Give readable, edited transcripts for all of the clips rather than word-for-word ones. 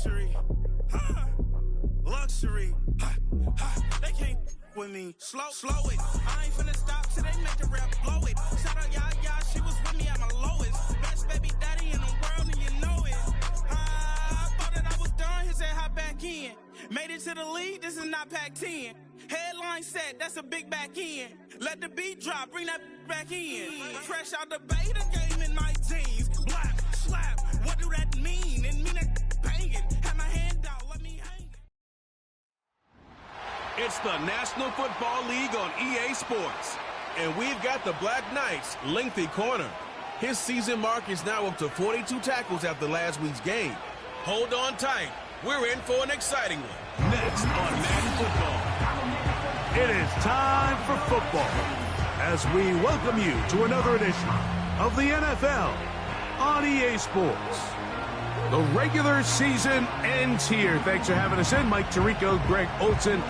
luxury. Luxury. They can't with me. Slow it. I ain't finna stop till they make the rap blow it. Shout out y'all, she was with me at my lowest. Best baby daddy in the world and you know it. I thought that I was done, he said hop back in. Made it to the league, this is not Pac-10. Headline set, that's a big back end. Let the beat drop, bring that back in. Fresh out the beta game in my jeans. Blap, slap, what do that mean? It mean that banging. Have my hand out, let me hang. It's the National Football League on EA Sports. And we've got the BlackKnights lengthy corner. His season mark is now up to 42 tackles after last week's game. Hold on tight. We're in for an exciting one. Next on Madden Football. It is time for football as we welcome you to another edition of the NFL on EA Sports. The regular season ends here. Thanks for having us in. Mike Tirico, Greg Olson.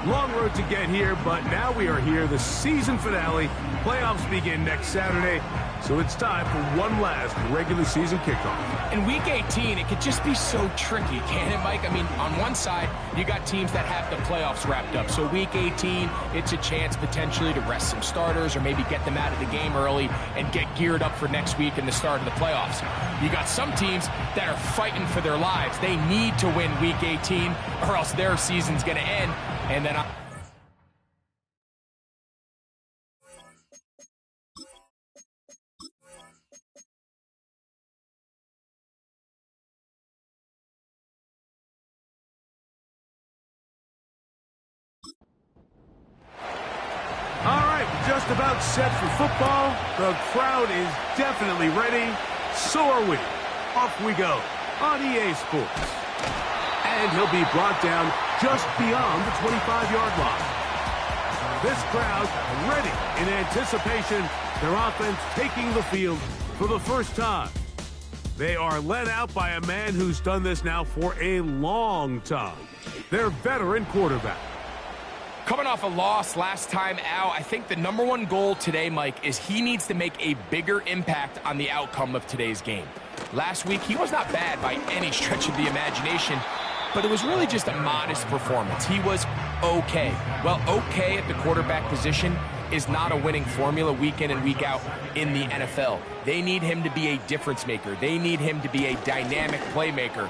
Long road to get here, but now we are here. The season finale. Playoffs begin next Saturday, so it's time for one last regular season kickoff. In Week 18, it could just be so tricky, can't it, Mike? I mean, on one side, you got teams that have the playoffs wrapped up. So Week 18, it's a chance potentially to rest some starters or maybe get them out of the game early and get geared up for next week and the start of the playoffs. You got some teams that are fighting for their lives. They need to win Week 18 or else their season's going to end. And then All right, just about set for football. The crowd is definitely ready. So are we. Off we go on EA Sports. And he'll be brought down just beyond the 25-yard line. This crowd ready in anticipation. Their offense taking the field for the first time. They are led out by a man who's done this now for a long time. Their veteran quarterback. coming off a loss last time out, I think the number one goal today, Mike, is he needs to make a bigger impact on the outcome of today's game. Last week, he was not bad by any stretch of the imagination, but it was really just a modest performance. He was okay. Well, okay at the quarterback position is not a winning formula week in and week out in the NFL. They need him to be a difference maker. They need him to be a dynamic playmaker.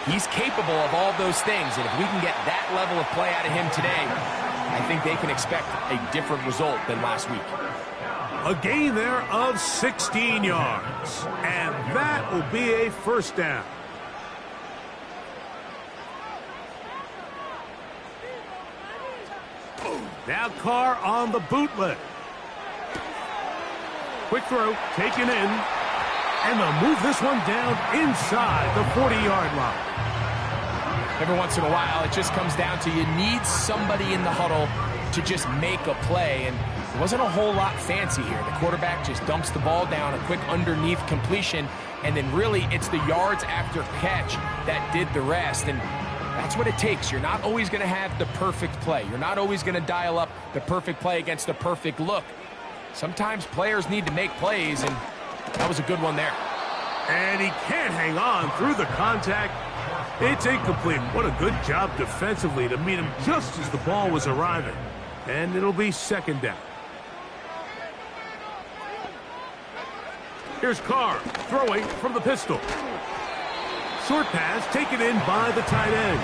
He's capable of all those things, and if we can get that level of play out of him today, I think they can expect a different result than last week. A gain there of 16 yards, and that will be a first down. Now Carr on the bootleg. Quick throw, taken in, and they'll move this one down inside the 40-yard line. Every once in a while, it just comes down to you need somebody in the huddle to just make a play, and it wasn't a whole lot fancy here. The quarterback just dumps the ball down, a quick underneath completion, and then really it's the yards after catch that did the rest, and that's what it takes. You're not always going to have the perfect play. You're not always going to dial up the perfect play against the perfect look. Sometimes players need to make plays, and that was a good one there. And he can't hang on through the contact. It's incomplete. What a good job defensively to meet him just as the ball was arriving. And it'll be second down. Here's Carr throwing from the pistol. Short pass taken in by the tight end.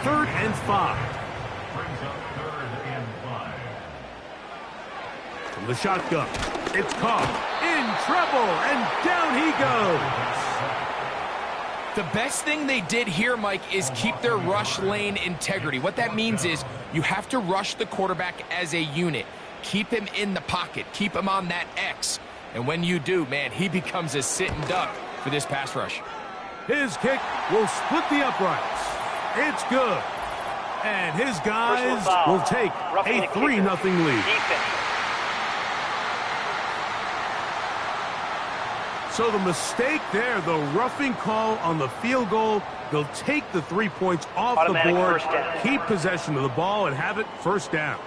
3rd and 5. From the shotgun, it's Carr in trouble, and down he goes. The best thing they did here, Mike, is keep their rush lane integrity. What that means is you have to rush the quarterback as a unit. Keep him in the pocket. Keep him on that X. And when you do, man, he becomes a sitting duck for this pass rush. His kick will split the uprights. It's good. And his guys will take a 3-0 lead. So the mistake there, the roughing call on the field goal, they'll take the 3 points off the board, keep possession of the ball, and have it first down.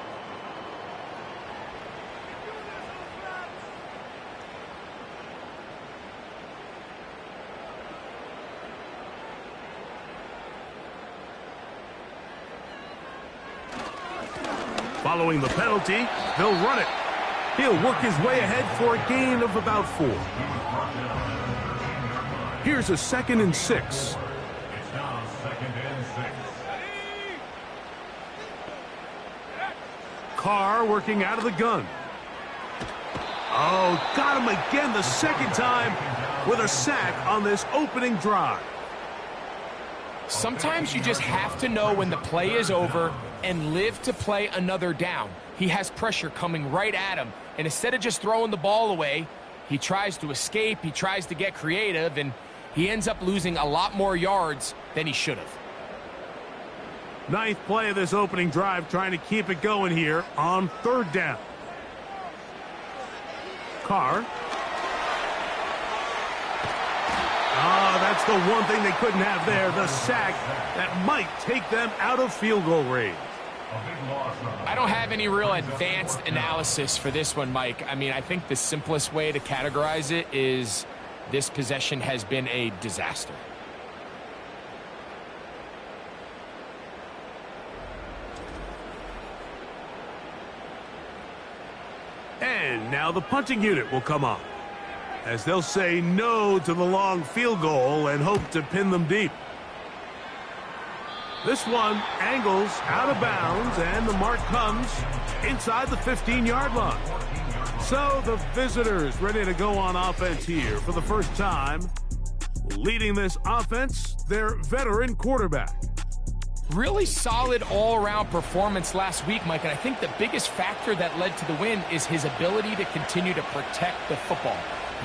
Following the penalty, they'll run it. He'll work his way ahead for a gain of about 4. Here's a 2nd and 6. Carr working out of the gun. Oh, got him again the second time with a sack on this opening drive. Sometimes you just have to know when the play is over and live to play another down. He has pressure coming right at him, and instead of just throwing the ball away, he tries to escape, he tries to get creative, and he ends up losing a lot more yards than he should have. 9th play of this opening drive, trying to keep it going here on 3rd down. Carr. Oh, that's the one thing they couldn't have there, the sack that might take them out of field goal range. I don't have any real advanced analysis for this one, Mike. I mean, I think the simplest way to categorize it is this possession has been a disaster. And now the punting unit will come on, as they'll say no to the long field goal and hope to pin them deep. This one angles out of bounds, and the mark comes inside the 15-yard line. So the visitors ready to go on offense here for the first time. Leading this offense, their veteran quarterback. Really solid all-around performance last week, Mike, and I think the biggest factor that led to the win is his ability to continue to protect the football.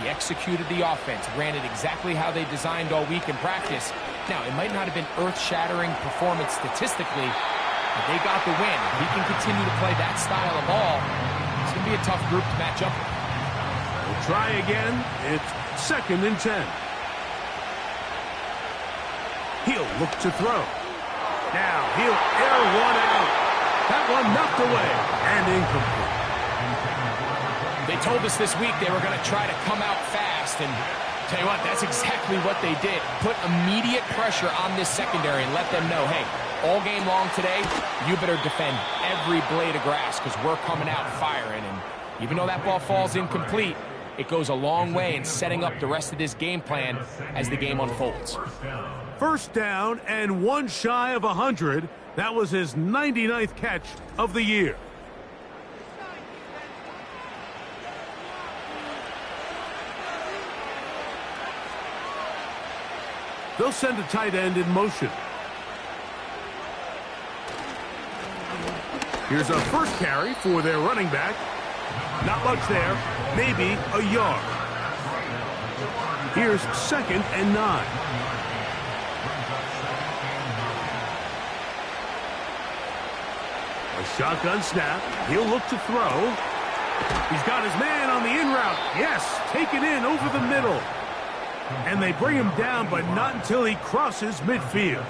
He executed the offense, ran it exactly how they designed all week in practice. Now, it might not have been earth-shattering performance statistically, but they got the win. If he can continue to play that style of ball, it's going to be a tough group to match up with. We'll try again. It's 2nd and 10. He'll look to throw. Now he'll air one out. That one knocked away and incomplete. They told us this week they were going to try to come out fast, and tell you what, that's exactly what they did. Put immediate pressure on this secondary and let them know, hey, all game long today, you better defend every blade of grass because we're coming out firing. And even though that ball falls incomplete, it goes a long way in setting up the rest of this game plan as the game unfolds. 1st down and 1 shy of 100. That was his 99th catch of the year. They'll send a tight end in motion. Here's a first carry for their running back. Not much there, maybe a yard. Here's 2nd and 9. A shotgun snap. He'll look to throw. He's got his man on the in route. Yes, taken in over the middle. And they bring him down, but not until he crosses midfield.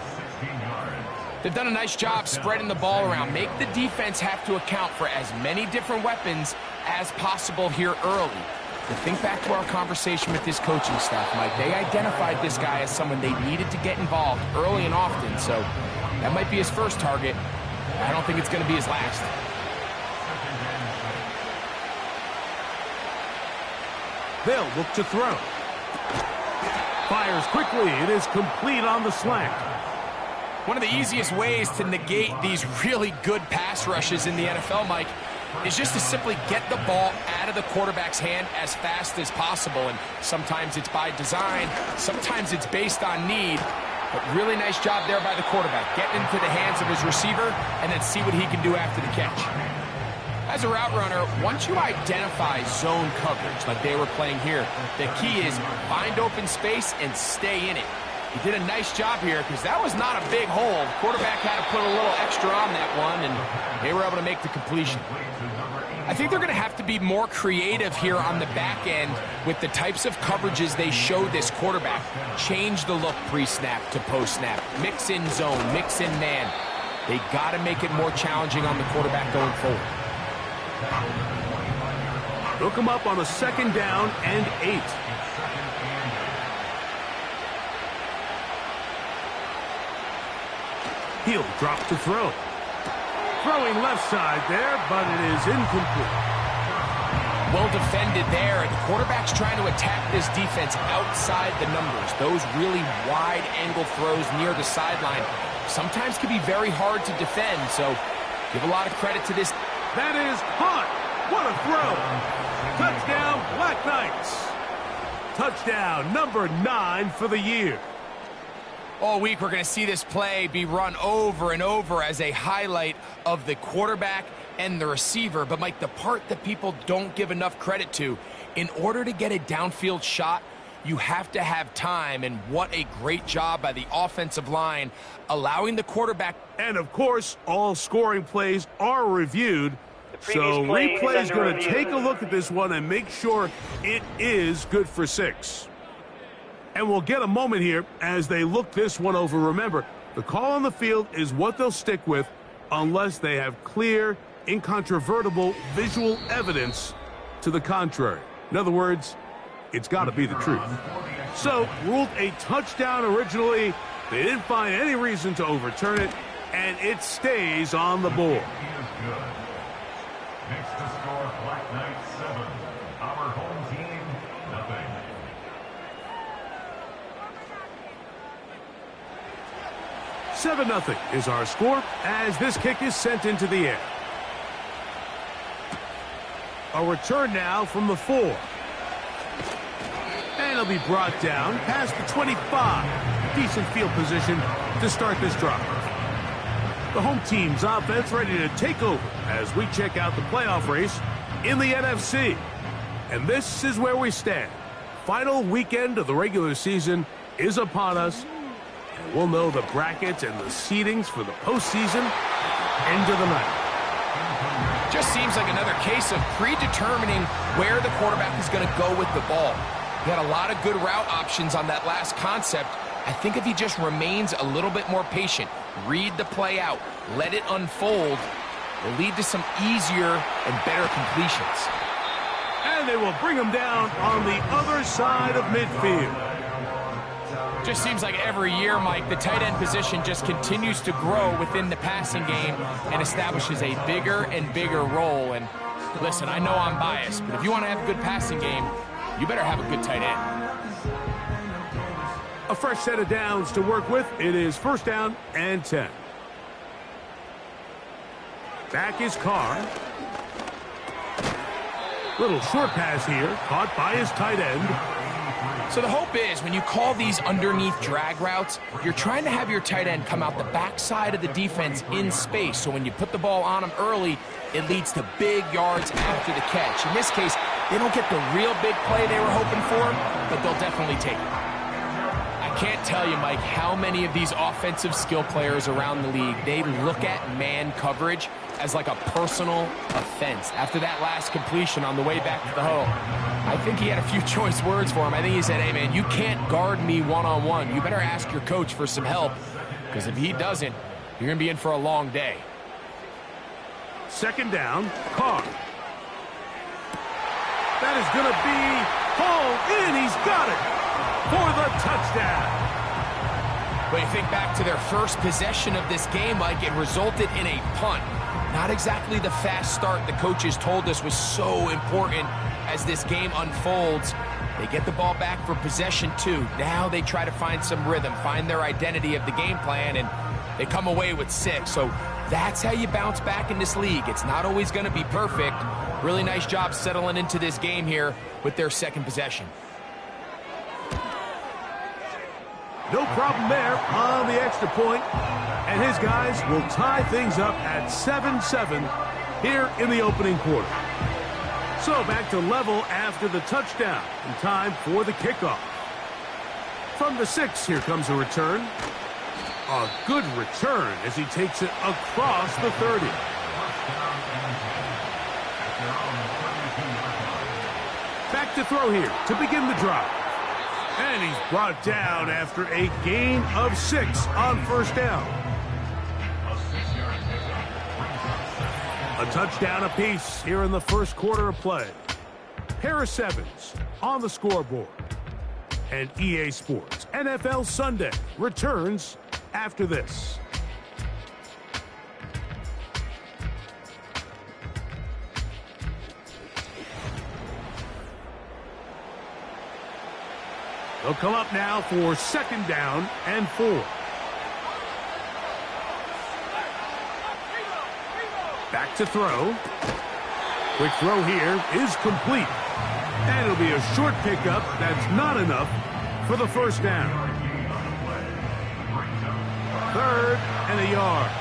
They've done a nice job spreading the ball around. Make the defense have to account for as many different weapons as possible here early. But think back to our conversation with this coaching staff, Mike. They identified this guy as someone they needed to get involved early and often. So that might be his first target. I don't think it's going to be his last. They'll look to throw. Fires quickly. It is complete on the slant. One of the easiest ways to negate these really good pass rushes in the NFL, Mike, is just to simply get the ball out of the quarterback's hand as fast as possible. And sometimes it's by design, sometimes it's based on need. But really nice job there by the quarterback. Getting into the hands of his receiver and then see what he can do after the catch. As a route runner, once you identify zone coverage like they were playing here, the key is find open space and stay in it. He did a nice job here because that was not a big hole. The quarterback had to put a little extra on that one, and they were able to make the completion. I think they're going to have to be more creative here on the back end with the types of coverages they show this quarterback. Change the look pre-snap to post-snap. Mix in zone, mix in man. They got to make it more challenging on the quarterback going forward. Look him up on a 2nd down and 8. He'll drop to throw. Throwing left side there, but it is incomplete. Well defended there, and the quarterback's trying to attack this defense outside the numbers. Those really wide-angle throws near the sideline sometimes can be very hard to defend, so give a lot of credit to this. That is caught. What a throw. Touchdown, Black Knights. Touchdown, number 9 for the year. All week, we're going to see this play be run over and over as a highlight of the quarterback and the receiver. But, Mike, the part that people don't give enough credit to, in order to get a downfield shot, you have to have time, and what a great job by the offensive line allowing the quarterback. And, of course, all scoring plays are reviewed. So replay is going to take a look at this one and make sure it is good for 6. And we'll get a moment here as they look this one over. Remember, the call on the field is what they'll stick with unless they have clear, incontrovertible visual evidence to the contrary. In other words, it's got to be the truth. So, ruled a touchdown originally. They didn't find any reason to overturn it, and it stays on the board. Next to score, BlackKnights 7. Our home team, nothing. $7-0 is our score as this kick is sent into the air. A return now from the 4. And it'll be brought down past the 25. Decent field position to start this drive. The home team's offense ready to take over as we check out the playoff race in the NFC. And this is where we stand. Final weekend of the regular season is upon us. And we'll know the brackets and the seedings for the postseason into the night. Just seems like another case of predetermining where the quarterback is going to go with the ball. He had a lot of good route options on that last concept. I think if he just remains a little bit more patient, read the play out, let it unfold, will lead to some easier and better completions. And they will bring him down on the other side of midfield. Just seems like every year, Mike, the tight end position just continues to grow within the passing game and establishes a bigger and bigger role. And listen, I know I'm biased, but if you want to have a good passing game, you better have a good tight end. A fresh set of downs to work with. It is 1st down and 10. Back is Carr. Little short pass here, caught by his tight end. So the hope is when you call these underneath drag routes, you're trying to have your tight end come out the backside of the defense in space. So when you put the ball on him early, it leads to big yards after the catch. In this case, they don't get the real big play they were hoping for, but they'll definitely take it. I can't tell you, Mike, how many of these offensive skill players around the league, they look at man coverage as like a personal offense. After that last completion on the way back to the huddle, I think he had a few choice words for him. I think he said, hey, man, you can't guard me one-on-one. You better ask your coach for some help, because if he doesn't, you're going to be in for a long day. 2nd down, Carr. That is going to be hauled in. He's got it for the touchdown. But you think back to their first possession of this game, Mike, it resulted in a punt. Not exactly the fast start the coaches told us was so important as this game unfolds. They get the ball back for possession 2. Now they try to find some rhythm, find their identity of the game plan, and they come away with 6. So that's how you bounce back in this league. It's not always going to be perfect. Really nice job settling into this game here with their 2nd possession. No problem there on the extra point. And his guys will tie things up at 7-7 here in the opening quarter. So back to level after the touchdown. And time for the kickoff. From the 6, here comes a return. A good return as he takes it across the 30. Back to throw here to begin the drive. And he's brought down after a gain of 6 on 1st down. A touchdown apiece here in the 1st quarter of play. Harris Evans on the scoreboard. And EA Sports NFL Sunday returns after this. They'll come up now for 2nd down and 4. Back to throw. Quick throw here is complete. And it'll be a short pickup that's not enough for the 1st down. 3rd and a yard.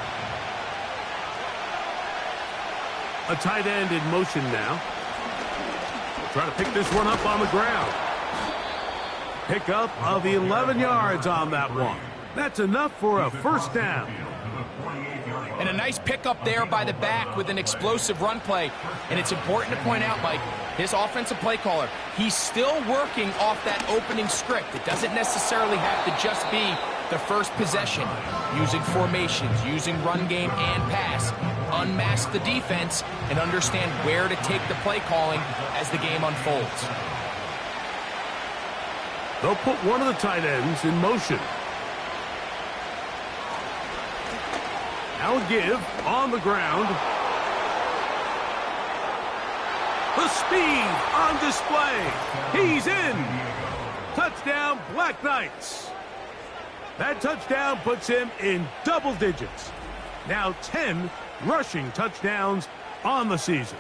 A tight end in motion now. Trying to pick this one up on the ground. Pickup of 11 yards on that one. That's enough for a 1st down. And a nice pickup there by the back with an explosive run play. And it's important to point out, Mike, his offensive play caller, he's still working off that opening script. It doesn't necessarily have to just be the first possession. Using formations, using run game and pass. Unmask the defense and understand where to take the play calling as the game unfolds. They'll put one of the tight ends in motion. Now a give on the ground. The speed on display. He's in. Touchdown, BlackKnights. That touchdown puts him in double digits. Now 10 rushing touchdowns on the season.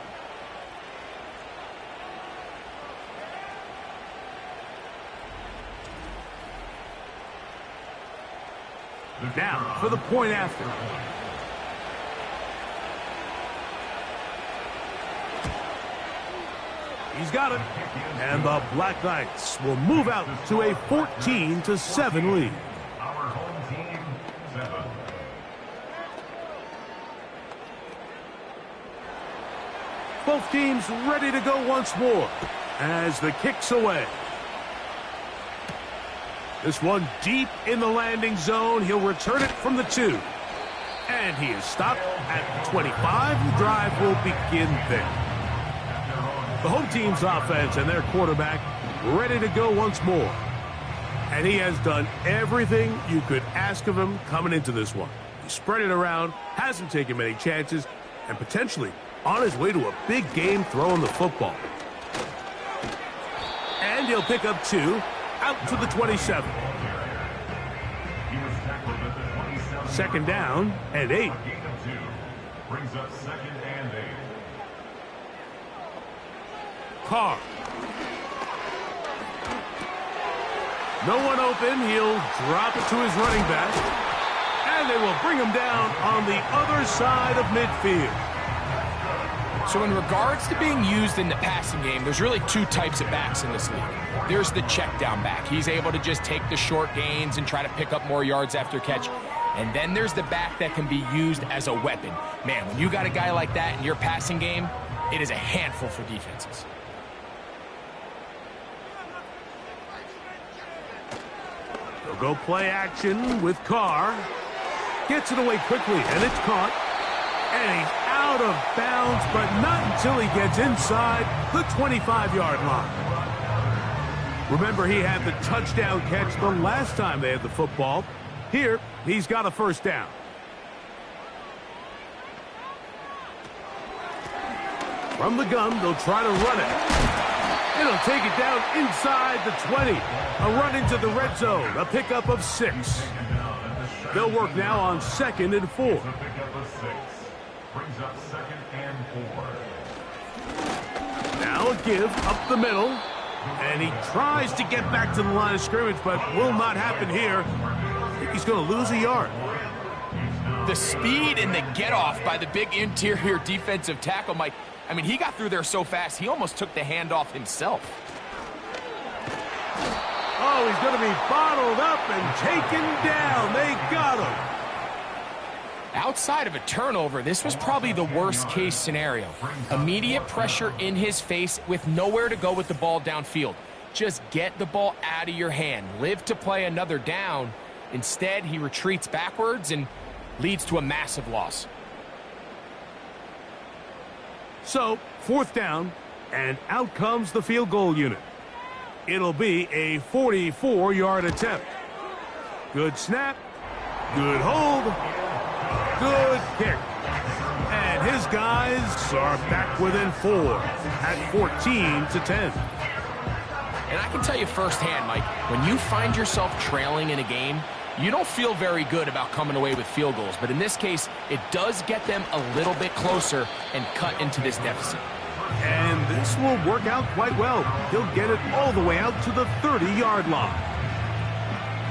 Now for the point after. He's got it. And the BlackKnights will move out to a 14-7 lead. Our home team, 7. Both teams ready to go once more as the kick's away. This one deep in the landing zone. He'll return it from the 2. And he is stopped at the 25. The drive will begin there. The home team's offense and their quarterback ready to go once more. And he has done everything you could ask of him coming into this one. He spread it around, hasn't taken many chances, and potentially on his way to a big game throwing the football. And he'll pick up 2 out to the 27. 2nd down and 8. Brings up 2nd and 8. Carr. No one open. He'll drop it to his running back. And they will bring him down on the other side of midfield. So in regards to being used in the passing game, there's really 2 types of backs in this league. There's the check down back. He's able to just take the short gains and try to pick up more yards after catch. And then there's the back that can be used as a weapon. Man, when you got a guy like that in your passing game, it is a handful for defenses. They'll go play action with Carr. Gets it away quickly, and it's caught. And he's out of bounds, but not until he gets inside the 25-yard line. Remember, he had the touchdown catch the last time they had the football. Here, he's got a 1st down. From the gun, they'll try to run it. It'll take it down inside the 20. A run into the red zone, a pickup of 6. They'll work now on 2nd and 4. Brings up 2nd and 4. Now a give up the middle. And he tries to get back to the line of scrimmage, but will not happen here. I think he's going to lose a yard. The speed and the get-off by the big interior defensive tackle, Mike. I mean, he got through there so fast, he almost took the handoff himself. Oh, he's going to be bottled up and taken down. They got him. Outside of a turnover, this was probably the worst-case scenario. Immediate pressure in his face with nowhere to go with the ball downfield. Just get the ball out of your hand. Live to play another down. Instead, he retreats backwards and leads to a massive loss. So, 4th down, and out comes the field goal unit. It'll be a 44-yard attempt. Good snap, good hold, good kick. And his guys are back within 4 at 14-10. And I can tell you firsthand, Mike, when you find yourself trailing in a game, you don't feel very good about coming away with field goals. But in this case, it does get them a little bit closer and cut into this deficit. And this will work out quite well. He'll get it all the way out to the 30-yard line.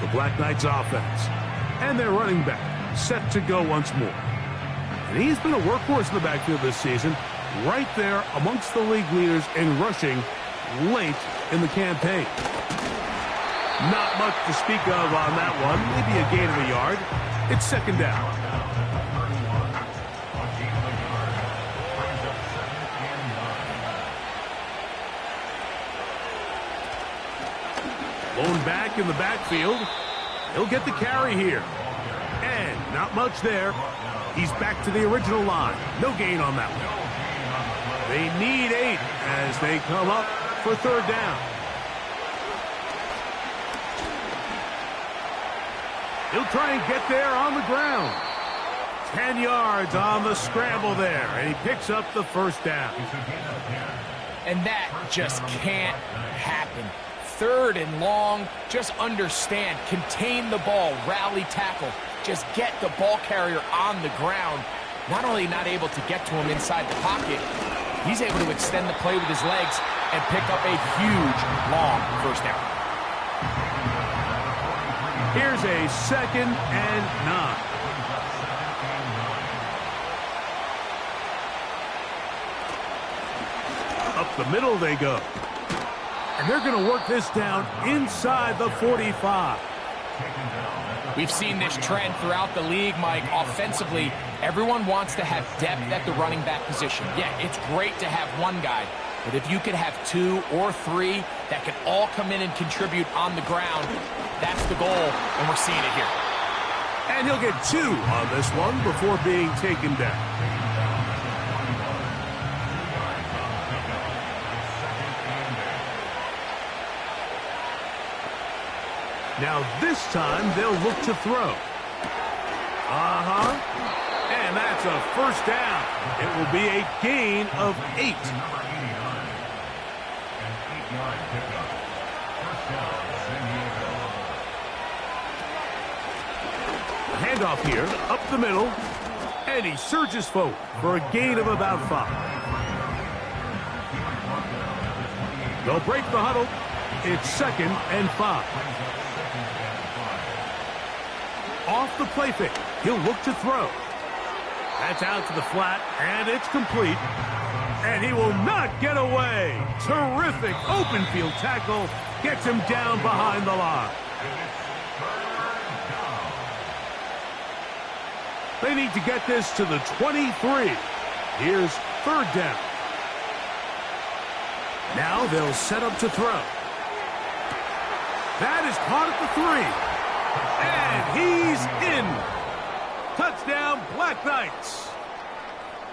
The Black Knights offense and their running back set to go once more. And he's been a workhorse in the backfield this season, right there amongst the league leaders in rushing late in the campaign. Not much to speak of on that one. Maybe a gain of a yard. It's second down. Blown back in the backfield. He'll get the carry here. And not much there. He's back to the original line. No gain on that one. They need 8 as they come up for third down. He'll try and get there on the ground. 10 yards on the scramble there, and he picks up the first down. And that just can't happen. Third and long, just understand, contain the ball, rally tackle, just get the ball carrier on the ground. Not only not able to get to him inside the pocket, he's able to extend the play with his legs and pick up a huge, long first down. Here's a 2nd and 9. Up the middle they go. And they're going to work this down inside the 45. We've seen this trend throughout the league, Mike. Offensively, everyone wants to have depth at the running back position. Yeah, it's great to have one guy, but if you could have 2 or 3 that can all come in and contribute on the ground, that's the goal, and we're seeing it here. And he'll get 2 on this one before being taken down. Now this time they'll look to throw. And that's a first down. It will be a gain of 8. Handoff here, up the middle, and he surges forward for a gain of about 5. They'll break the huddle. It's 2nd and 5. Off the play fake. He'll look to throw. That's out to the flat, and it's complete. And he will not get away. Terrific open field tackle. Gets him down behind the line. They need to get this to the 23. Here's third down. Now they'll set up to throw. That is caught at the 3. And he's in. Touchdown, Black Knights.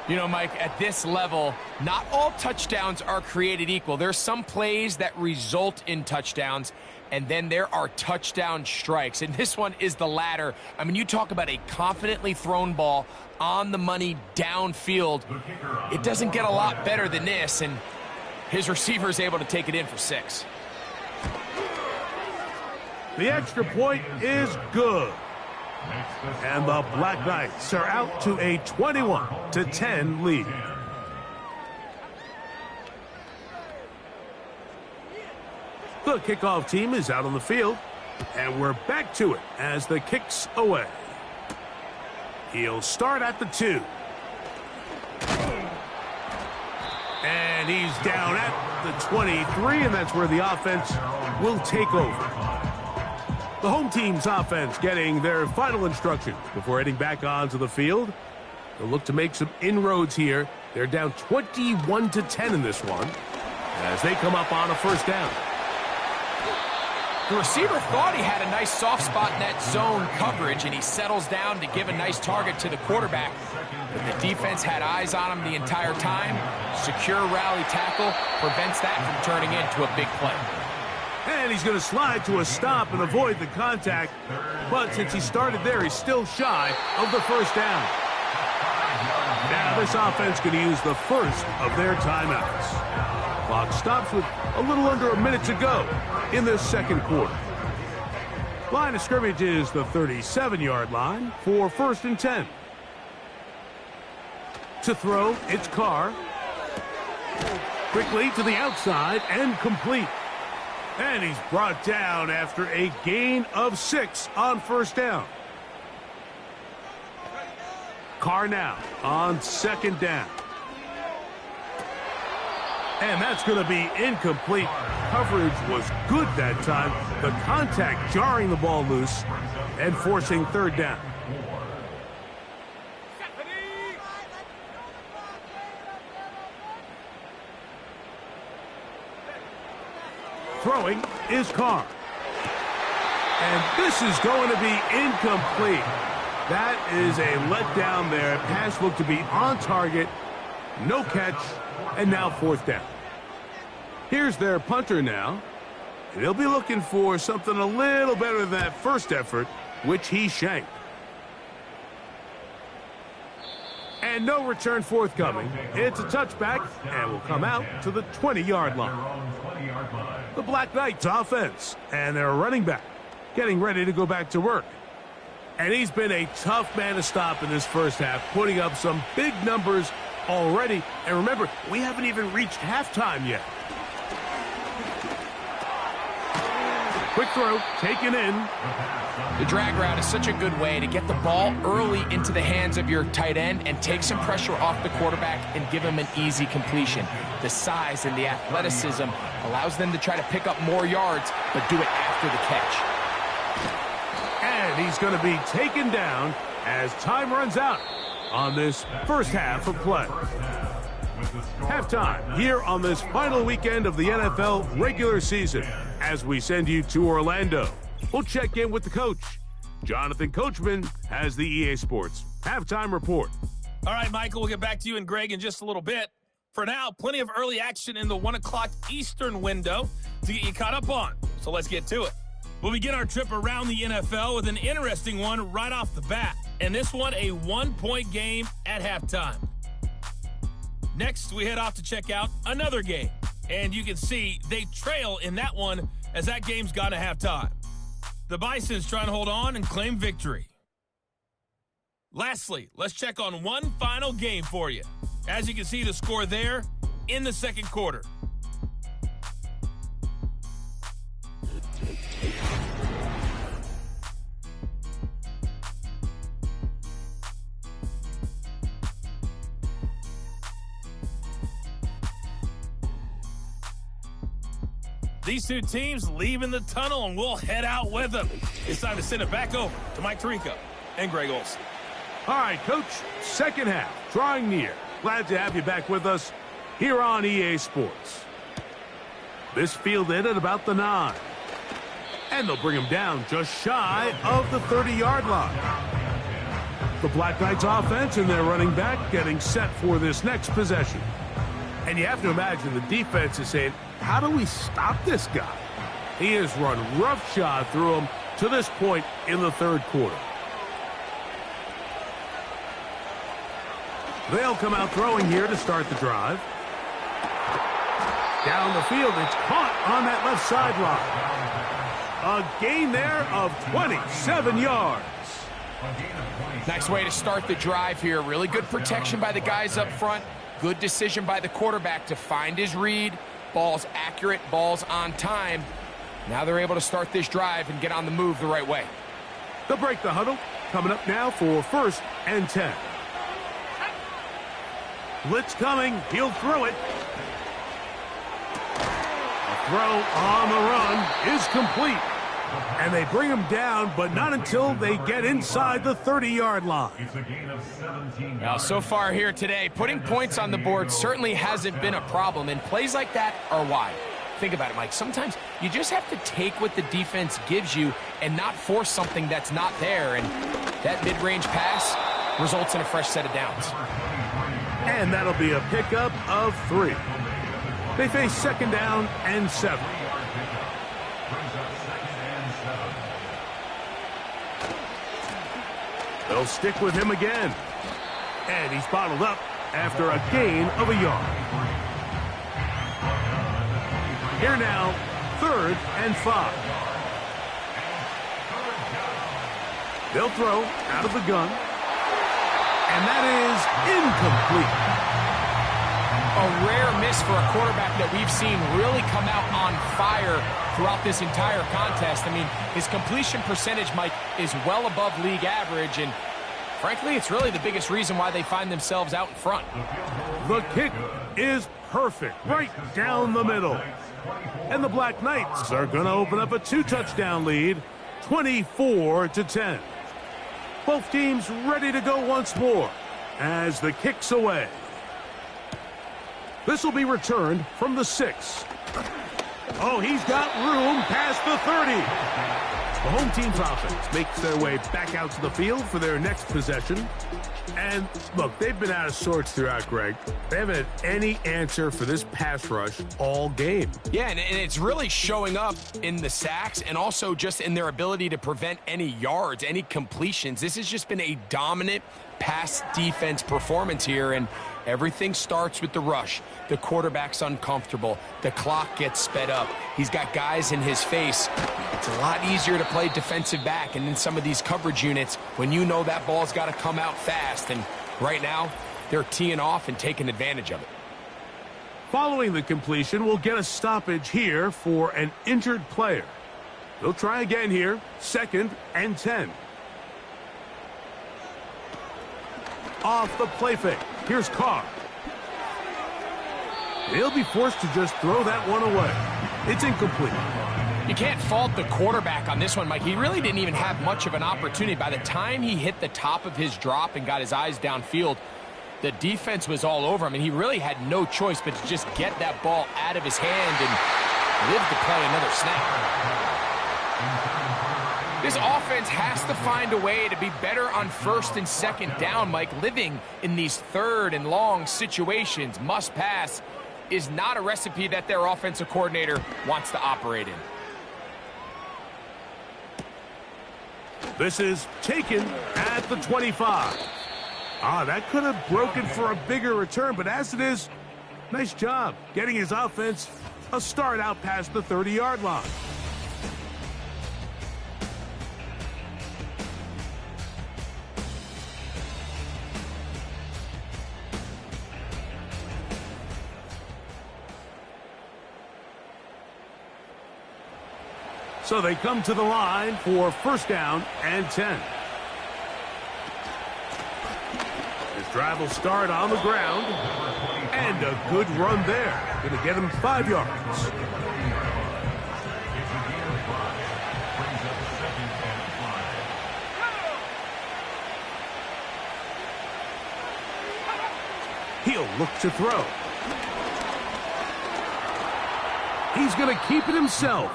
You know, Mike, at this level, not all touchdowns are created equal. There's some plays that result in touchdowns, and then there are touchdown strikes. And this one is the latter. I mean, you talk about a confidently thrown ball on the money downfield. It doesn't get a lot better than this, and his receiver is able to take it in for 6. The extra point is good. And the Black Knights are out to a 21-10 lead. The kickoff team is out on the field, and we're back to it as the kick's away. He'll start at the 2. And he's down at the 23, and that's where the offense will take over. The home team's offense getting their final instructions before heading back onto the field. They'll look to make some inroads here. They're down 21-10 in this one as they come up on a first down. The receiver thought he had a nice soft spot in that zone coverage, and he settles down to give a nice target to the quarterback. But the defense had eyes on him the entire time. Secure rally tackle prevents that from turning into a big play. And he's going to slide to a stop and avoid the contact. But since he started there, he's still shy of the first down. Now this offense going to use the first of their timeouts. Clock stops with a little under a minute to go in the second quarter. Line of scrimmage is the 37-yard line for 1st and 10. To throw, it's Carr. Quickly to the outside and complete. And he's brought down after a gain of 6 on 1st down. Carr now on 2nd down. And that's going to be incomplete. Coverage was good that time. The contact jarring the ball loose and forcing 3rd down. Throwing is Carr. And this is going to be incomplete. That is a letdown there. Pass looked to be on target. No catch. And now 4th down. Here's their punter now. And he'll be looking for something a little better than that first effort, which he shanked. And no return forthcoming. It's a touchback and will come out to the 20-yard line. The Black Knights offense and their running back getting ready to go back to work. And he's been a tough man to stop in this first half, putting up some big numbers already. And remember, we haven't even reached halftime yet. Quick throw, taken in. The drag route is such a good way to get the ball early into the hands of your tight end and take some pressure off the quarterback and give him an easy completion. The size and the athleticism allows them to try to pick up more yards, but do it after the catch. And he's going to be taken down as time runs out on this first half of play. Halftime here on this final weekend of the NFL regular season as we send you to Orlando. We'll check in with the coach. Jonathan Coachman has the EA Sports halftime report. All right, Michael, we'll get back to you and Greg in just a little bit. For now, plenty of early action in the 1 o'clock Eastern window to get you caught up on. So let's get to it. We'll begin our trip around the NFL with an interesting one right off the bat. And this one, a 1-point game at halftime. Next, we head off to check out another game. And you can see they trail in that one as that game's gone to halftime. The Bison's trying to hold on and claim victory. Lastly, let's check on one final game for you. As you can see the score there in the second quarter. These two teams leaving the tunnel, and we'll head out with them. It's time to send it back over to Mike Tirico and Greg Olsen. All right, Coach, second half drawing near. Glad to have you back with us here on EA Sports. This fielded at about the 9. And they'll bring him down just shy of the 30-yard line. The Black Knights offense and their running back getting set for this next possession. And you have to imagine the defense is saying, how do we stop this guy? He has run roughshod through him to this point in the third quarter. They'll come out throwing here to start the drive. Down the field, it's caught on that left sideline. A gain there of 27 yards. Nice way to start the drive here. Really good protection by the guys up front. Good decision by the quarterback to find his read. Ball's accurate, ball's on time. Now they're able to start this drive and get on the move the right way. They'll break the huddle. Coming up now for 1st and 10. Blitz coming. He'll throw it. A throw on the run is complete. And they bring him down, but not until they get inside the 30-yard line. Now, so far here today, putting points on the board certainly hasn't been a problem, and plays like that are why. Think about it, Mike. Sometimes you just have to take what the defense gives you and not force something that's not there, and that mid-range pass results in a fresh set of downs. And that'll be a pickup of 3. They face 2nd down and 7. They'll stick with him again. And he's bottled up after a gain of a yard. Here now, 3rd and 5. They'll throw out of the gun. And that is incomplete. A rare miss for a quarterback that we've seen really come out on fire throughout this entire contest. I mean, his completion percentage, Mike, is well above league average, and frankly, it's really the biggest reason why they find themselves out in front. The kick is perfect, right down the middle. And the Black Knights are going to open up a 2-touchdown lead, 24-10. Both teams ready to go once more as the kick's away. This will be returned from the 6. Oh, he's got room past the 30. The home team's offense makes their way back out to the field for their next possession. And look, they've been out of sorts throughout, Greg. They haven't had any answer for this pass rush all game. Yeah, and it's really showing up in the sacks and also just in their ability to prevent any yards, any completions. This has just been a dominant pass defense performance here, and everything starts with the rush. The quarterback's uncomfortable. The clock gets sped up. He's got guys in his face. It's a lot easier to play defensive back, and in some of these coverage units, when you know that ball's got to come out fast, and right now, they're teeing off and taking advantage of it. Following the completion, we'll get a stoppage here for an injured player. They'll try again here, 2nd and 10. Off the play fake. Here's Carr. He'll be forced to just throw that one away. It's incomplete. You can't fault the quarterback on this one, Mike. He really didn't even have much of an opportunity. By the time he hit the top of his drop and got his eyes downfield, the defense was all over him, and he really had no choice but to just get that ball out of his hand and live to play another snap. This offense has to find a way to be better on 1st and 2nd down, Mike. Living in these 3rd and long situations, must pass, is not a recipe that their offensive coordinator wants to operate in. This is taken at the 25. That could have broken for a bigger return, but as it is, nice job getting his offense a start out past the 30-yard line. So they come to the line for 1st down and 10. This drive will start on the ground. And a good run there. Going to get him 5 yards. He'll look to throw. He's going to keep it himself.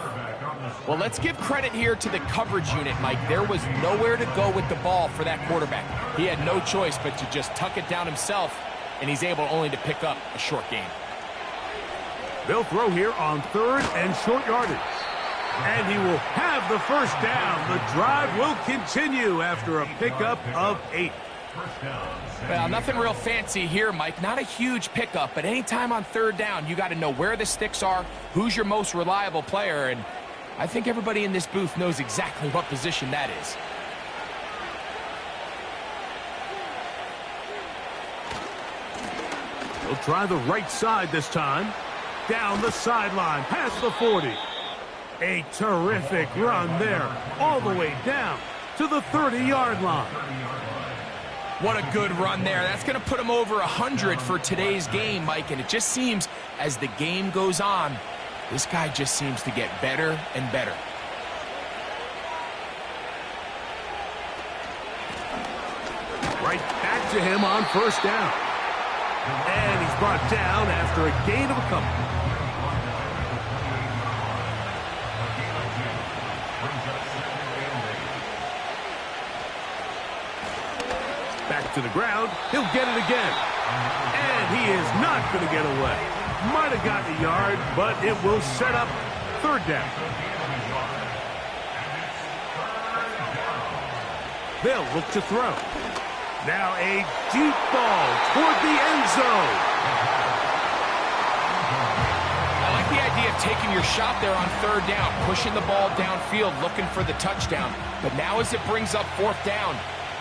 Well, let's give credit here to the coverage unit, Mike. There was nowhere to go with the ball for that quarterback. He had no choice but to just tuck it down himself, and he's able only to pick up a short gain. They'll throw here on 3rd and short yardage. And he will have the 1st down. The drive will continue after a pickup of 8. Well, nothing real fancy here, Mike. Not a huge pickup, but anytime on 3rd down, you got to know where the sticks are, who's your most reliable player, and I think everybody in this booth knows exactly what position that is. He'll try the right side this time. Down the sideline, past the 40. A terrific run there, all the way down to the 30-yard line. What a good run there. That's going to put him over 100 for today's game, Mike, and it just seems as the game goes on, this guy just seems to get better and better. Right back to him on 1st down. And he's brought down after a gain of a couple. Back to the ground. He'll get it again. And he is not going to get away. Might have gotten a yard, but it will set up 3rd down. They'll look to throw. Now a deep ball toward the end zone. I like the idea of taking your shot there on 3rd down, pushing the ball downfield, looking for the touchdown. But now as it brings up 4th down,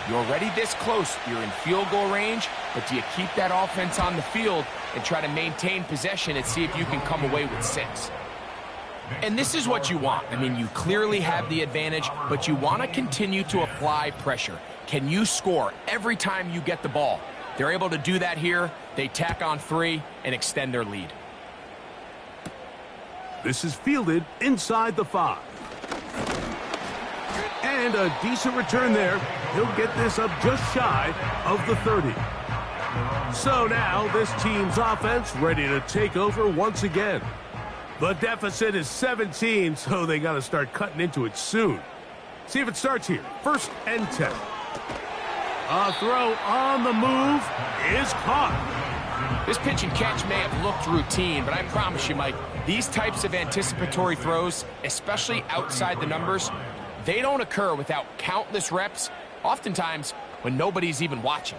you're already this close. You're in field goal range, but do you keep that offense on the field and try to maintain possession and see if you can come away with 6? And this is what you want. I mean, you clearly have the advantage, but you want to continue to apply pressure. Can you score every time you get the ball? They're able to do that here. They tack on 3 and extend their lead. This is fielded inside the 5. And a decent return there. He'll get this up just shy of the 30. So now this team's offense ready to take over once again. The deficit is 17, so they got to start cutting into it soon. See if it starts here. 1st and 10. A throw on the move is caught. This pitch and catch may have looked routine, but I promise you, Mike, these types of anticipatory throws, especially outside the numbers, they don't occur without countless reps, oftentimes when nobody's even watching.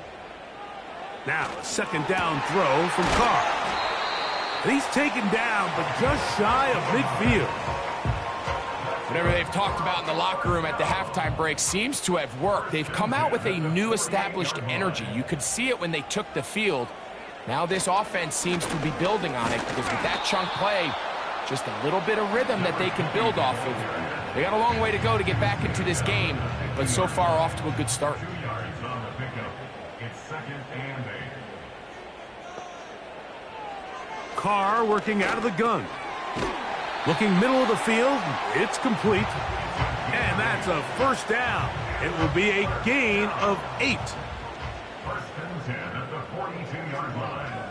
Now a 2nd down throw from Carr. And he's taken down, but just shy of midfield. Whatever they've talked about in the locker room at the halftime break seems to have worked. They've come out with a new established energy. You could see it when they took the field. Now this offense seems to be building on it because with that chunk play, just a little bit of rhythm that they can build off of. They got a long way to go to get back into this game, but so far off to a good start. Carr working out of the gun. Looking middle of the field, it's complete. And that's a 1st down. It will be a gain of 8. 1st and 10 at the 42-yard line.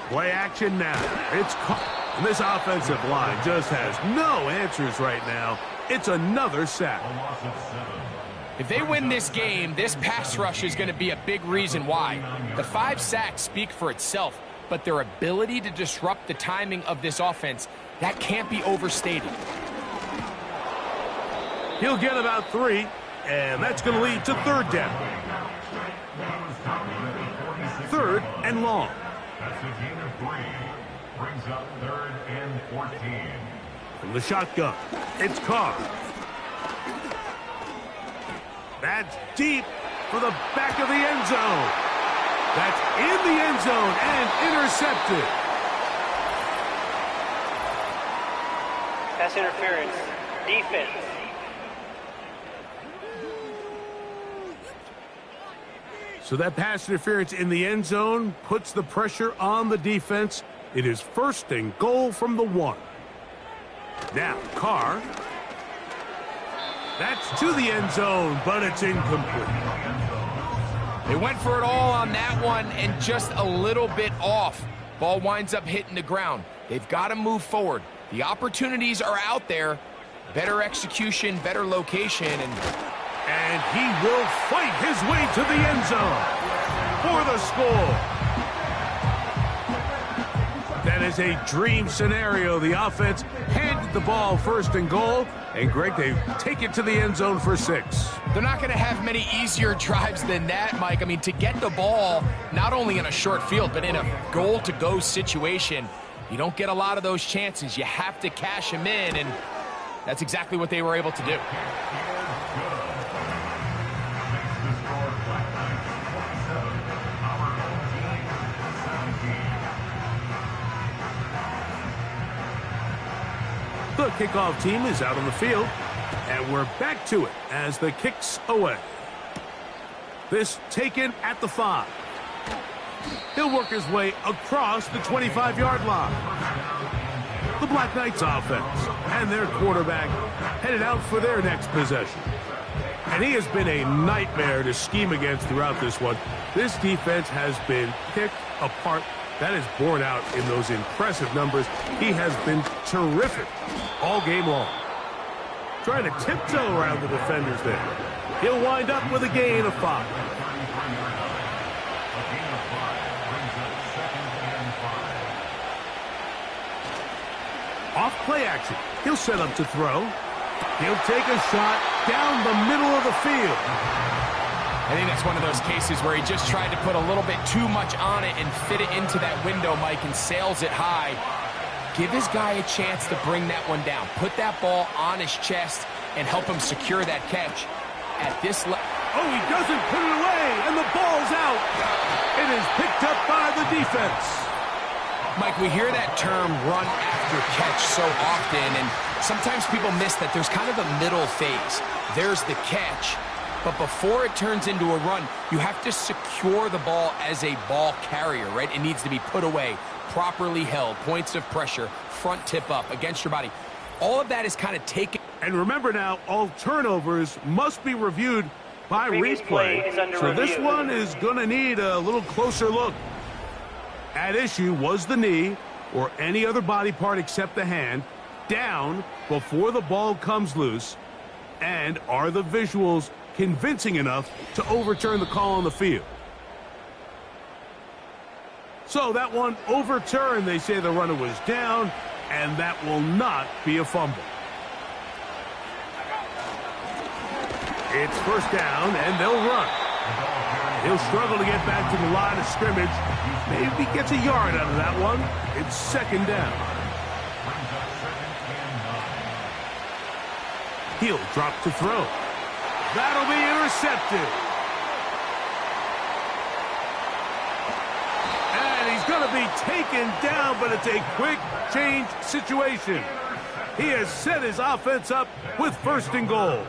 Play action now. It's caught. And this offensive line just has no answers right now. It's another sack. A loss of 7. If they win this game, this pass rush is going to be a big reason why. The 5 sacks speak for itself, but their ability to disrupt the timing of this offense, that can't be overstated. He'll get about 3, and that's going to lead to 3rd down. 3rd and long. That's a gain of 3. Brings up 3rd and 14. From the shotgun, it's Carr. That's deep for the back of the end zone. That's in the end zone and intercepted. Pass interference. Defense. So that pass interference in the end zone puts the pressure on the defense. It is 1st and goal from the 1. Now, Carr. That's to the end zone, but it's incomplete. They went for it all on that one and just a little bit off. Ball winds up hitting the ground. They've got to move forward. The opportunities are out there. Better execution, better location, and he will fight his way to the end zone for the score. That is a dream scenario. The offense handed the ball 1st and goal, and Greg, they take it to the end zone for 6. They're not going to have many easier drives than that, Mike. I mean, to get the ball, not only in a short field, but in a goal-to-go situation, you don't get a lot of those chances. You have to cash them in, and that's exactly what they were able to do. The kickoff team is out on the field, and we're back to it as the kick's away. This taken at the 5. He'll work his way across the 25-yard line. The BlackKnights offense and their quarterback headed out for their next possession. And he has been a nightmare to scheme against throughout this one. This defense has been picked apart. That is borne out in those impressive numbers. He has been terrific all game long. Trying to tiptoe around the defenders there. He'll wind up with a gain of 5. Off play action. He'll set up to throw. He'll take a shot down the middle of the field. I think that's one of those cases where he just tried to put a little bit too much on it and fit it into that window, Mike, and sails it high. Give his guy a chance to bring that one down. Put that ball on his chest and help him secure that catch. At this level. Oh, he doesn't put it away, and the ball's out. It is picked up by the defense. Mike, we hear that term run after catch so often, and sometimes people miss that there's kind of a middle phase. There's the catch, but before it turns into a run, you have to secure the ball as a ball carrier, right? It needs to be put away, properly held, points of pressure, front tip up against your body. All of that is kind of taken. And remember now, all turnovers must be reviewed by replay. So this one is going to need a little closer look. At issue was the knee or any other body part except the hand down before the ball comes loose. And are the visuals convincing enough to overturn the call on the field? So that one overturned. They say the runner was down, and that will not be a fumble. It's first down, and they'll run. He'll struggle to get back to the line of scrimmage. Maybe gets a yard out of that one. It's second down. He'll drop to throw. That'll be intercepted. And he's going to be taken down, but it's a quick change situation. He has set his offense up with first and goal.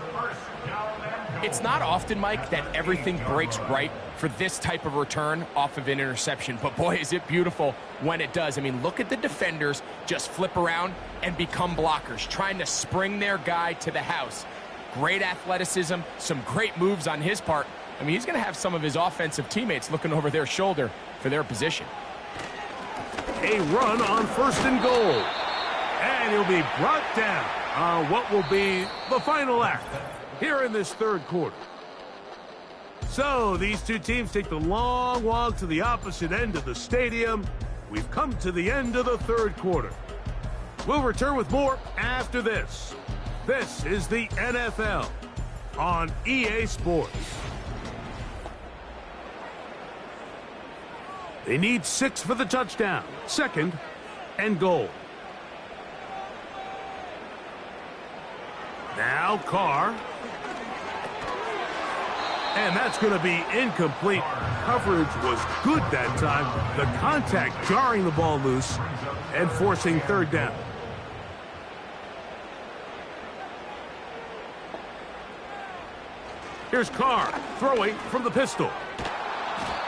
It's not often, Mike, that everything breaks right for this type of return off of an interception. But, boy, is it beautiful when it does. I mean, look at the defenders just flip around and become blockers, trying to spring their guy to the house. Great athleticism, some great moves on his part. I mean, he's going to have some of his offensive teammates looking over their shoulder for their position. A run on first and goal. And he'll be brought down on what will be the final act here in this third quarter. So these two teams take the long walk to the opposite end of the stadium. We've come to the end of the third quarter. We'll return with more after this. This is the NFL on EA Sports. They need 6 for the touchdown. Second and goal. Now Carr. And that's going to be incomplete. Coverage was good that time. The contact jarring the ball loose and forcing third down. Here's Carr throwing from the pistol.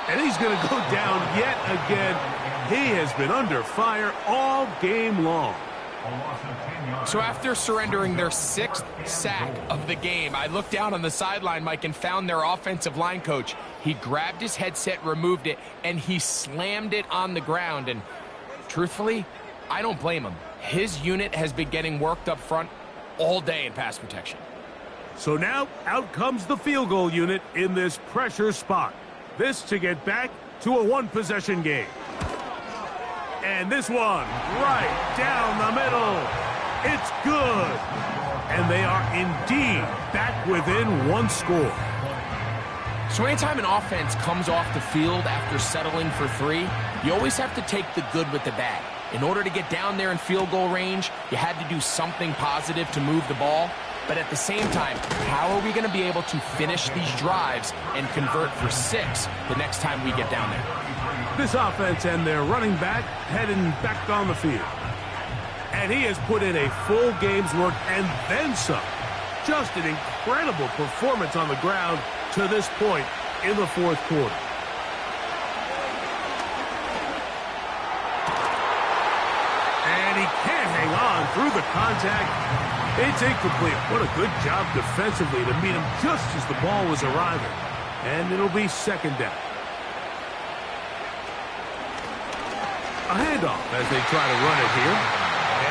And he's going to go down yet again. He has been under fire all game long. So after surrendering their 6th sack of the game, I looked down on the sideline, Mike, and found their offensive line coach. He grabbed his headset, removed it, and he slammed it on the ground. And truthfully, I don't blame him. His unit has been getting worked up front all day in pass protection. So now out comes the field goal unit in this pressure spot. This to get back to a one-possession game. And this one right down the middle. It's good. And they are indeed back within one score. So anytime an offense comes off the field after settling for 3, you always have to take the good with the bad. In order to get down there in field goal range, you had to do something positive to move the ball. But at the same time, how are we going to be able to finish these drives and convert for 6 the next time we get down there? This offense and their running back heading back on the field. And he has put in a full game's work and then some. Just an incredible performance on the ground to this point in the fourth quarter. And he can't hang on through the contact. It's incomplete. What a good job defensively to meet him just as the ball was arriving. And it'll be second down. A handoff as they try to run it here.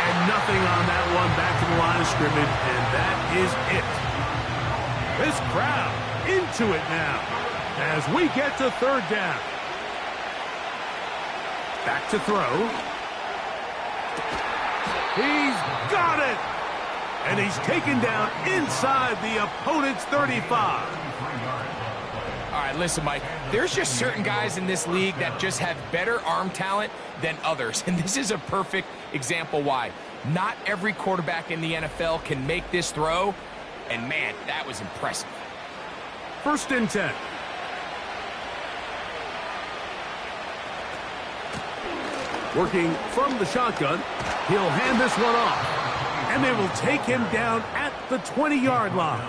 And nothing on that one, back to the line of scrimmage, and that is it. This crowd into it now as we get to third down. Back to throw. He's got it! And he's taken down inside the opponent's 35. All Yeah, listen, Mike, there's just certain guys in this league that just have better arm talent than others. And this is a perfect example why. Not every quarterback in the NFL can make this throw. And, man, that was impressive. 1st and 10. Working from the shotgun, he'll hand this one off. And they will take him down at the 20-yard line.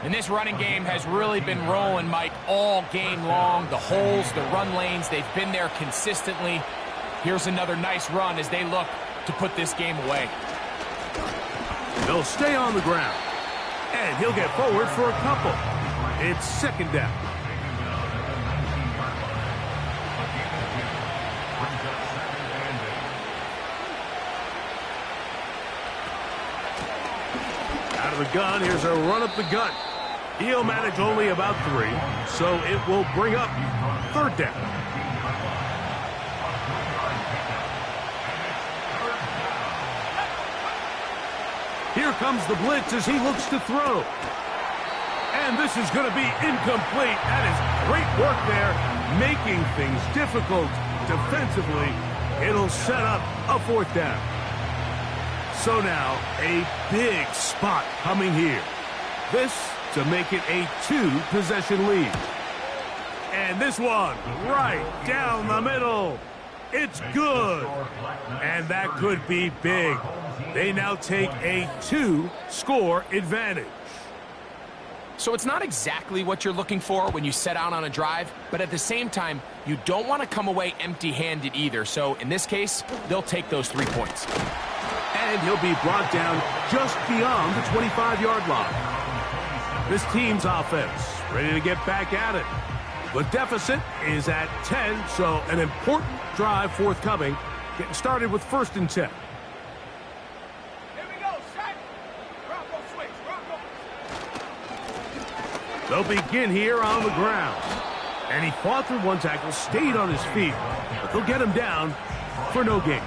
And this running game has really been rolling, Mike, all game long. The holes, the run lanes, they've been there consistently. Here's another nice run as they look to put this game away. They'll stay on the ground. And he'll get forward for a couple. It's 2nd down. Out of the gun, here's a run up the gut. He'll manage only about 3, so it will bring up 3rd down. Here comes the blitz as he looks to throw. And this is going to be incomplete. That is great work there, making things difficult defensively. It'll set up a 4th down. So now, a big spot coming here. This to make it a 2-possession lead. And this one right down the middle. It's good. And that could be big. They now take a 2-score advantage. So it's not exactly what you're looking for when you set out on a drive, but at the same time, you don't want to come away empty-handed either. So in this case, they'll take those 3 points. And he'll be brought down just beyond the 25-yard line. This team's offense ready to get back at it. The deficit is at 10, so an important drive forthcoming. Getting started with 1st and 10. They'll begin here on the ground. And he fought through one tackle, stayed on his feet, but they'll get him down for no gain.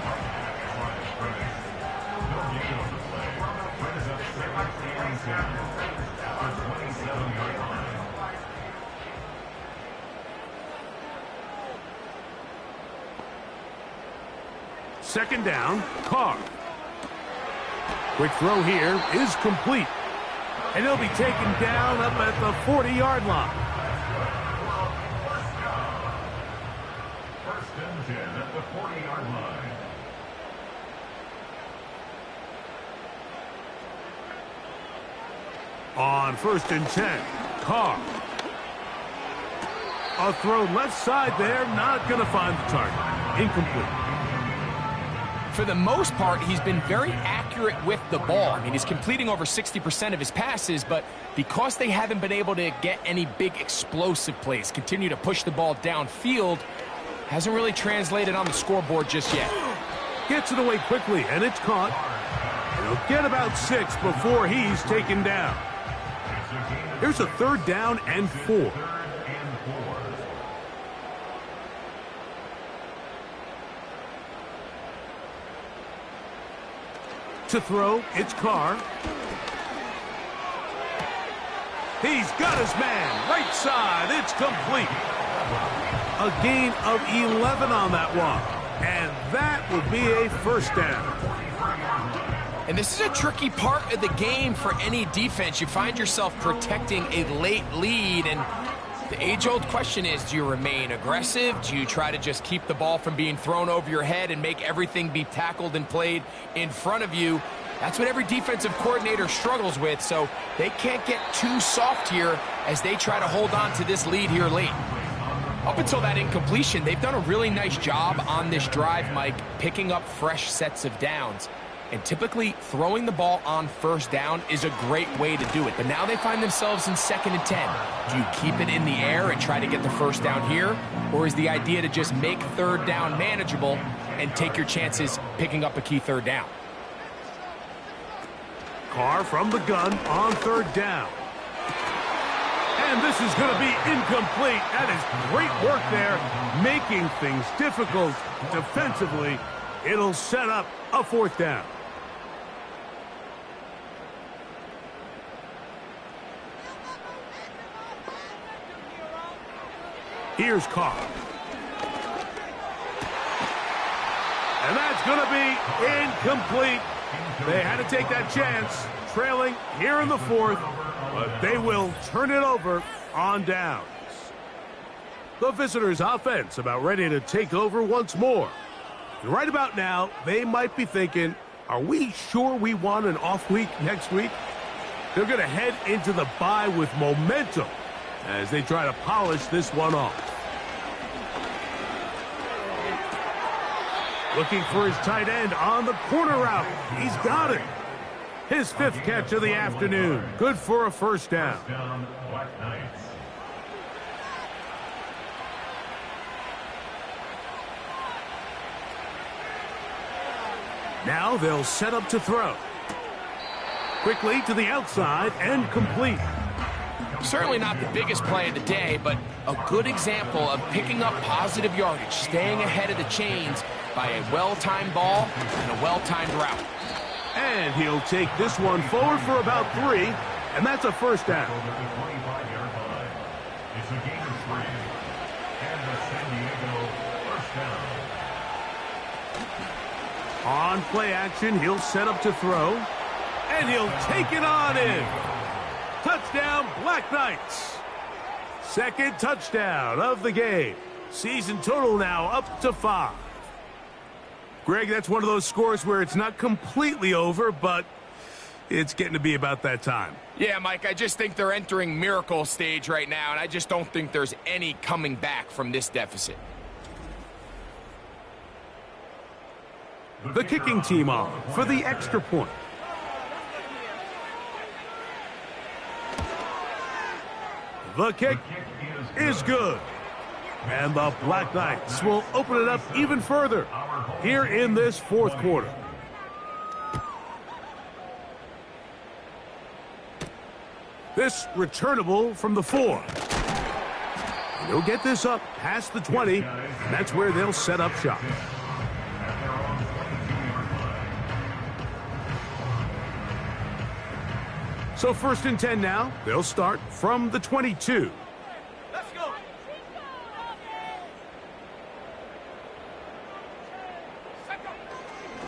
Second down, Carr. Quick throw here is complete. And he'll be taken down up at the 40-yard line. 1st and 10 at the 40-yard line. On 1st and 10, Carr. A throw left side there, not going to find the target. Incomplete. For the most part, he's been very accurate with the ball. I mean, he's completing over 60% of his passes, but because they haven't been able to get any big explosive plays, continue to push the ball downfield, hasn't really translated on the scoreboard just yet. Gets it away quickly, and it's caught. He'll get about 6 before he's taken down. Here's a 3rd down and 4. To throw, it's Carr. He's got his man, right side, it's complete. A gain of 11 on that one, and that would be a 1st down. And this is a tricky part of the game for any defense. You find yourself protecting a late lead, and the age-old question is, do you remain aggressive? Do you try to just keep the ball from being thrown over your head and make everything be tackled and played in front of you? That's what every defensive coordinator struggles with, so they can't get too soft here as they try to hold on to this lead here late. Up until that incompletion, they've done a really nice job on this drive, Mike, picking up fresh sets of downs. And typically, throwing the ball on 1st down is a great way to do it. But now they find themselves in 2nd and 10. Do you keep it in the air and try to get the 1st down here? Or is the idea to just make 3rd down manageable and take your chances picking up a key 3rd down? Carr from the gun on 3rd down. And this is going to be incomplete. That is great work there, making things difficult defensively. It'll set up a 4th down. Here's Carr. And that's going to be incomplete. They had to take that chance, trailing here in the fourth, but they will turn it over on downs. The visitors' offense about ready to take over once more. And right about now, they might be thinking, are we sure we want an off week next week? They're going to head into the bye with momentum as they try to polish this one off. Looking for his tight end on the corner route. He's got it. His fifth catch of the afternoon. Good for a first down. BlackKnights. Now they'll set up to throw. Quickly to the outside and complete. Certainly not the biggest play of the day, but a good example of picking up positive yardage, staying ahead of the chains by a well-timed ball and a well-timed route. And he'll take this one forward for about 3, and that's a first down. Over the 25-yard line. It's a gain of 3. And the San Diego first down. On play action, he'll set up to throw, and he'll take it on in. Touchdown, BlackKnights. Second touchdown of the game. Season total now up to 5. Greg, that's one of those scores where it's not completely over, but it's getting to be about that time. Yeah, Mike, I just think they're entering miracle stage right now, and I just don't think there's any coming back from this deficit. The kicking team on for the extra point. The kick is good. And the BlackKnights will open it up even further here in this fourth quarter. This returnable from the 4. And he'll get this up past the 20, and that's where they'll set up shop. So first and 10 now. They'll start from the 22. Let's go.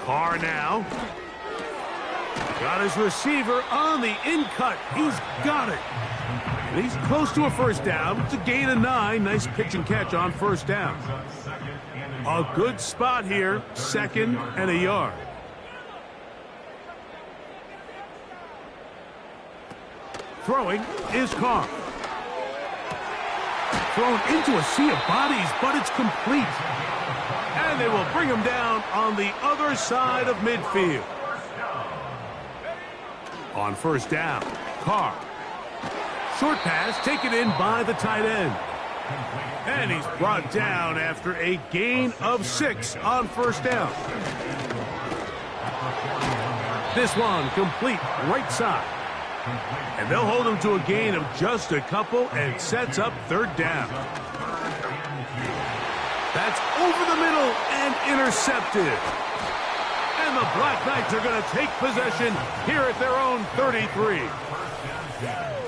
Carr now. Got his receiver on the in-cut. He's got it. And he's close to a first down. It's a gain of 9. Nice pitch and catch on first down. A good spot here. 2nd and a yard. Throwing is Carr. Thrown into a sea of bodies, but it's complete. And they will bring him down on the other side of midfield. On first down, Carr. Short pass taken in by the tight end. And he's brought down after a gain of 6 on first down. This one complete right side. And they'll hold him to a gain of just a couple and sets up third down. That's over the middle and intercepted. And the BlackKnights are going to take possession here at their own 33.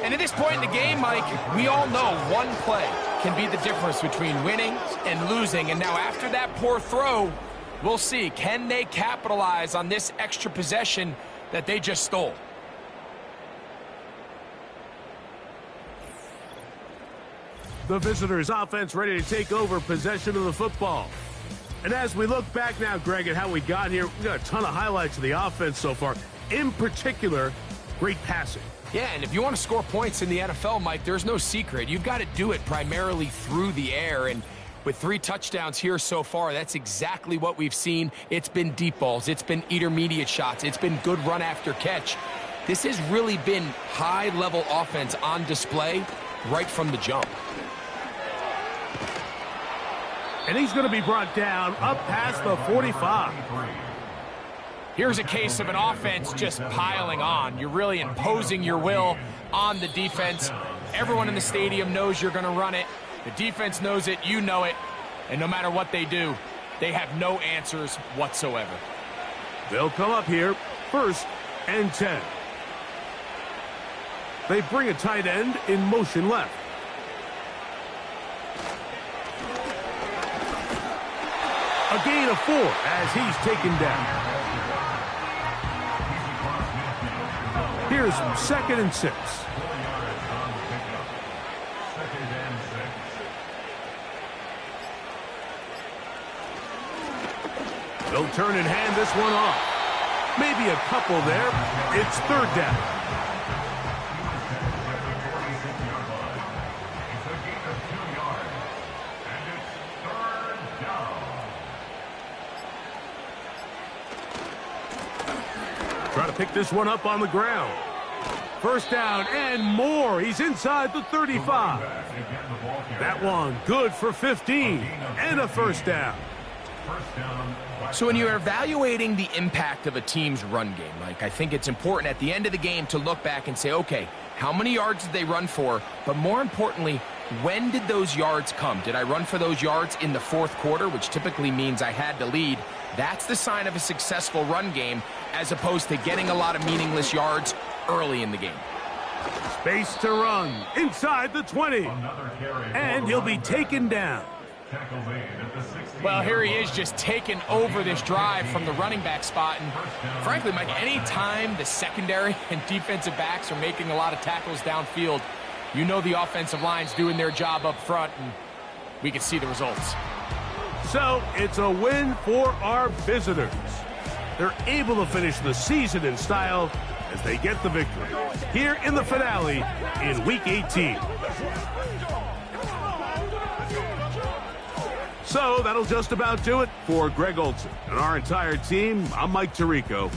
And at this point in the game, Mike, we all know one play can be the difference between winning and losing. And now after that poor throw, we'll see, can they capitalize on this extra possession that they just stole? The visitors' offense ready to take over possession of the football. And as we look back now, Greg, at how we got here, we got a ton of highlights of the offense so far. In particular, great passing. Yeah, and if you want to score points in the NFL, Mike, there's no secret. You've got to do it primarily through the air. And with 3 touchdowns here so far, that's exactly what we've seen. It's been deep balls. It's been intermediate shots. It's been good run after catch. This has really been high-level offense on display right from the jump. And he's going to be brought down up past the 45. Here's a case of an offense just piling on. You're really imposing your will on the defense. Everyone in the stadium knows you're going to run it. The defense knows it, you know it. And no matter what they do, they have no answers whatsoever. They'll come up here, 1st and 10. They bring a tight end in motion left. A gain of 4 as he's taken down. Here's 2nd and 6. They'll turn and hand this one off. Maybe a couple there. It's 3rd down. Try to pick this one up on the ground. 1st down and more. He's inside the 35. That one good for 15 and a 1st down. So when you're evaluating the impact of a team's run game, Mike, I think it's important at the end of the game to look back and say, okay, how many yards did they run for? But more importantly, when did those yards come? Did I run for those yards in the 4th quarter, which typically means I had to lead? That's the sign of a successful run game, as opposed to getting a lot of meaningless yards early in the game. Space to run inside the 20. And he'll be taken down. Well, here he is just taking over this drive from the running back spot. And frankly, Mike, any time the secondary and defensive backs are making a lot of tackles downfield, you know the offensive line's doing their job up front, and we can see the results. So it's a win for our visitors. They're able to finish the season in style as they get the victory here in the finale in Week 18. So that'll just about do it for Greg Olson and our entire team. I'm Mike Tirico.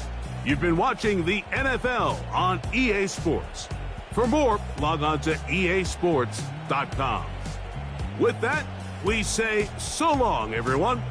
You've been watching the NFL on EA Sports. For more, log on to easports.com. With that, we say so long, everyone.